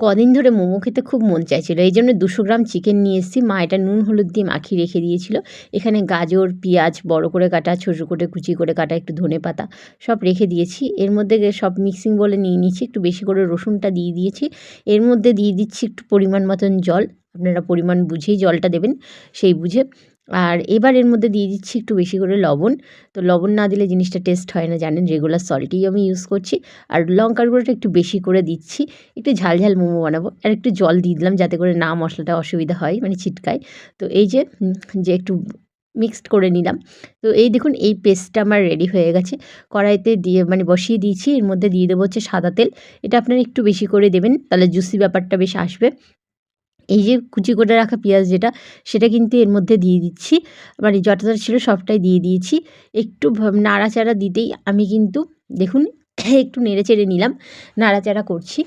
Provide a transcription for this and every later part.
কদিন ধরে মোমো খেতে খুব মন চাইছিল, এই জন্য 200 গ্রাম চিকেন নিয়ে এসেছি। মা এটা নুন হলুদ দিয়ে মাখিয়ে রেখে দিয়েছিল। এখানে গাজর, পেঁয়াজ বড় করে কাটা, ছোটো করে কুচি করে কাটা, একটু ধনেপাতা সব রেখে দিয়েছি। এর মধ্যে সব মিক্সিং বলে নিয়ে নিচ্ছি, একটু বেশি করে রসুনটা দিয়ে দিয়েছি। এর মধ্যে দিয়ে দিচ্ছি একটু পরিমাণ মতন জল, আপনারা পরিমাণ বুঝেই জলটা দেবেন, সেই বুঝে। আর এবার এর মধ্যে দিয়ে দিচ্ছি একটু বেশি করে লবণ। তো লবণ না দিলে জিনিসটা টেস্ট হয় না, জানেন, রেগুলার সল্টই আমি ইউজ করছি। আর লঙ্কার গুঁড়োটা একটু বেশি করে দিচ্ছি, একটু ঝাল ঝাল মোমো বানাবো। আর একটু জল দিয়ে দিলাম যাতে করে না মশলাটা অসুবিধা হয়, মানে ছিটকায়। তো এই যে একটু মিক্সড করে নিলাম। তো এই দেখুন, এই পেস্টটা আমার রেডি হয়ে গেছে। কড়াইতে দিয়ে মানে বসিয়ে দিয়েছি, এর মধ্যে দিয়ে দেবো হচ্ছে সাদা তেল। এটা আপনারা একটু বেশি করে দেবেন, তাহলে জুসি ব্যাপারটা বেশ আসবে। এই যে কুচি করে রাখা পেঁয়াজ যেটা, সেটা কিন্তু এর মধ্যে দিয়ে দিচ্ছি, মানে যতটা ছিল সবটাই দিয়ে দিয়েছি। একটু নাড়াচাড়া দিতেই আমি কিন্তু দেখুন একটু নেড়ে চেড়ে নিলাম, নাড়াচাড়া করছি।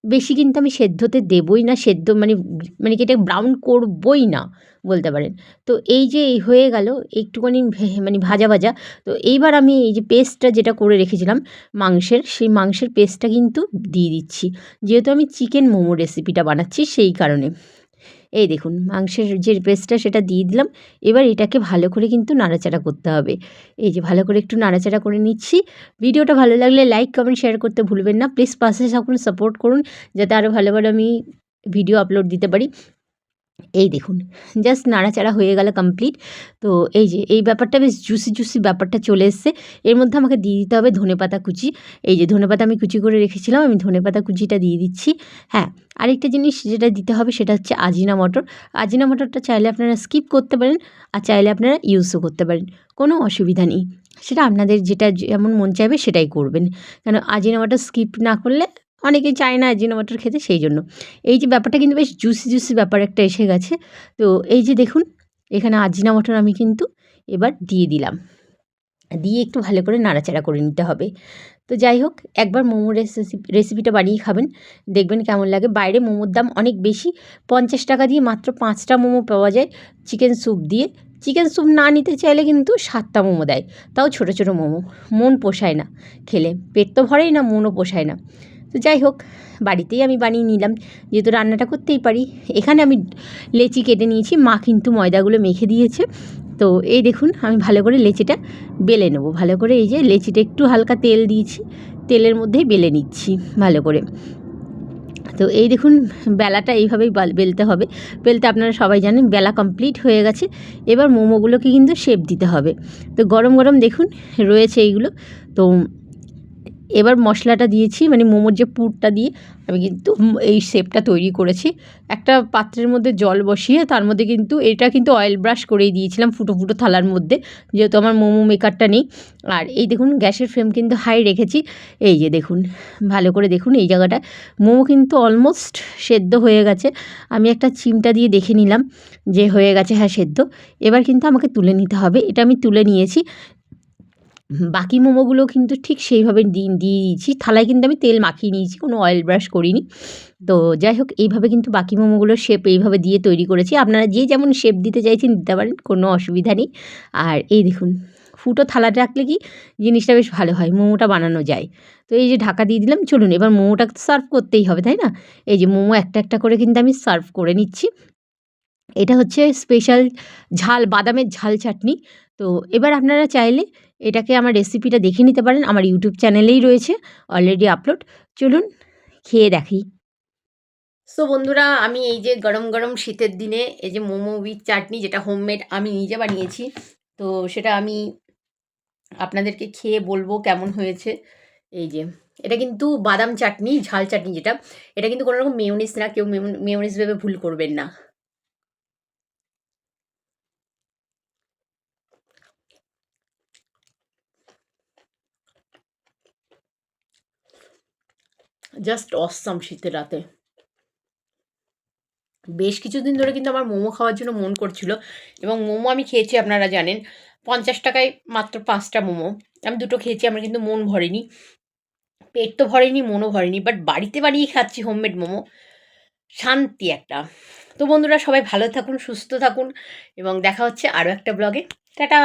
বেশি কিন্তু আমি সেদ্ধতে দেবই না, সেদ্ধ মানে মানে কি এটা ব্রাউন করবই না বলতে পারেন। তো এই যে এই হয়ে গেল একটুখানি মানে ভাজা ভাজা। তো এইবার আমি এই যে পেস্টটা যেটা করে রেখেছিলাম মাংসের, সেই মাংসের পেস্টটা কিন্তু দিয়ে দিচ্ছি, যেহেতু আমি চিকেন মোমো রেসিপিটা বানাচ্ছি সেই কারণে। এই দেখুন মাংসের যে পেস্টটা সেটা দিয়ে দিলাম। এবার এটাকে ভালো করে কিন্তু নাড়াচাড়া করতে হবে। এই যে ভালো করে একটু নাড়াচাড়া করে নিচ্ছি। ভিডিওটা ভালো লাগলে লাইক কমেন্ট শেয়ার করতে ভুলবেন না। প্লিজ পাশে থাকুন, সাপোর্ট করুন, যাতে আরও ভালো ভালো আমি ভিডিও আপলোড দিতে পারি। এই দেখুন জাস্ট নাড়াচাড়া হয়ে গেল কমপ্লিট। তো এই যে এই ব্যাপারটা বেশ জুসি জুসি ব্যাপারটা চলে এসছে। এর মধ্যে আমাকে দিয়ে দিতে হবে ধনেপাতা কুচি। এই যে ধনেপাতা আমি কুচি করে রেখেছিলাম, আমি ধনেপাতা কুচিটা দিয়ে দিচ্ছি। হ্যাঁ, আরেকটা জিনিস যেটা দিতে হবে সেটা হচ্ছে আজিনামটর। আজিনামটরটা চাইলে আপনারা স্কিপ করতে পারেন, আর চাইলে আপনারা ইউজও করতে পারেন, কোনো অসুবিধা নেই। সেটা আপনাদের যেটা যেমন মন চাইবে সেটাই করবেন, কেন আজিনামটর স্কিপ না করলে অনেকেই চায় না আজিনামটর খেতে, সেই জন্য। এই যে ব্যাপারটা কিন্তু বেশ জুসি জুসি ব্যাপার একটা এসে গেছে। তো এই যে দেখুন, এখানে আজিনামটর আমি কিন্তু এবার দিয়ে দিলাম, দিয়ে একটু ভালো করে নাড়াচাড়া করে নিতে হবে। তো যাই হোক, একবার মোমো রেসিপিটা বানিয়ে খাবেন, দেখবেন কেমন লাগে। বাইরে মোমোর দাম অনেক বেশি, 50 টাকা দিয়ে মাত্র 5টা মোমো পাওয়া যায় চিকেন স্যুপ দিয়ে। চিকেন স্যুপ না নিতে চাইলে কিন্তু 7টা মোমো দেয়, তাও ছোটো ছোটো মোমো। মন পোষায় না খেলে, পেট তো ভরেই না, মনও পোষায় না। তো যাই হোক, বাড়িতেই আমি বানিয়ে নিলাম, যেহেতু রান্নাটা করতেই পারি। এখানে আমি লেচি কেটে নিয়েছি, মা কিন্তু ময়দাগুলো মেখে দিয়েছে। তো এই দেখুন, আমি ভালো করে লেচিটা বেলে নেবো। ভালো করে এই যে লেচিটা একটু হালকা তেল দিয়েছি, তেলের মধ্যেই বেলে নিচ্ছি ভালো করে। তো এই দেখুন, বেলাটা এইভাবেই বেলতে হবে। বেলতে আপনারা সবাই জানেন। বেলা কমপ্লিট হয়ে গেছে, এবার মোমোগুলোকে কিন্তু শেপ দিতে হবে। তো গরম গরম দেখুন রয়েছে এইগুলো। তো এবার মশলাটা দিয়েছি, মানে মোমোর যে পুরটা দিয়ে আমি কিন্তু এই শেপটা তৈরি করেছি। একটা পাত্রের মধ্যে জল বসিয়ে তার মধ্যে কিন্তু এটা কিন্তু অয়েল ব্রাশ করেই দিয়েছিলাম ফুটো ফুটো থালার মধ্যে, যেহেতু আমার মোমো মেকারটা নেই। আর এই দেখুন গ্যাসের ফ্লেম কিন্তু হাই রেখেছি। এই যে দেখুন, ভালো করে দেখুন এই জায়গাটা, মোমো কিন্তু অলমোস্ট সেদ্ধ হয়ে গেছে। আমি একটা চিমটা দিয়ে দেখে নিলাম যে হয়ে গেছে, হ্যাঁ সেদ্ধ। এবার কিন্তু আমাকে তুলে নিতে হবে, এটা আমি তুলে নিয়েছি। বাকি মোমোগুলো কিন্তু ঠিক সেইভাবে দিয়ে দিয়েছি থালায়, কিন্তু আমি তেল মাখিয়ে নিয়েছি, কোনো অয়েল ব্রাশ করিনি। তো যাই হোক, এইভাবে কিন্তু বাকি মোমোগুলোর শেপ এইভাবে দিয়ে তৈরি করেছি। আপনারা যে যেমন শেপ দিতে চাইছেন দিতে পারেন, কোনো অসুবিধা নেই। আর এই দেখুন, ফুটো থালাটা রাখলে কি জিনিসটা বেশ ভালো হয়, মোমোটা বানানো যায়। তো এই যে ঢাকা দিয়ে দিলাম, চলুন এবার মোমোটাকে তো সার্ভ করতেই হবে, তাই না? এই যে মোমো একটা একটা করে কিন্তু আমি সার্ভ করে নিচ্ছি। এটা হচ্ছে স্পেশাল ঝাল বাদামের ঝাল চাটনি। তো এবার আপনারা চাইলে এটাকে আমার রেসিপিটা দেখে নিতে পারেন, আমার ইউটিউব চ্যানেলেই রয়েছে অলরেডি আপলোড। চলুন খেয়ে দেখি। সো বন্ধুরা, আমি এই যে গরম গরম শীতের দিনে এই যে মোমো উইথ চাটনি, যেটা হোমমেড আমি নিজে বানিয়েছি, তো সেটা আমি আপনাদেরকে খেয়ে বলবো কেমন হয়েছে। এই যে এটা কিন্তু বাদাম চাটনি, ঝাল চাটনি যেটা, এটা কিন্তু কোনো রকম মেয়োনিজ না, কেউ মেয়োনিজ ভেবে ভুল করবেন না। জাস্ট অসাম শীতের রাতে। বেশ কিছুদিন ধরে কিন্তু আমার মোমো খাওয়ার জন্য মন করছিল, এবং মোমো আমি খেয়েছি আপনারা জানেন 50 টাকায় মাত্র 5টা মোমো। আমি 2টো খেয়েছি, আমার কিন্তু মন ভরেনি, পেট তো ভরেনি, মনও ভরেনি। বাট বাড়িতে বানিয়ে খাচ্ছি হোমমেড মোমো, শান্তি একটা। তো বন্ধুরা, সবাই ভালো থাকুন, সুস্থ থাকুন, এবং দেখা হচ্ছে আরও একটা ব্লগে। টাটা।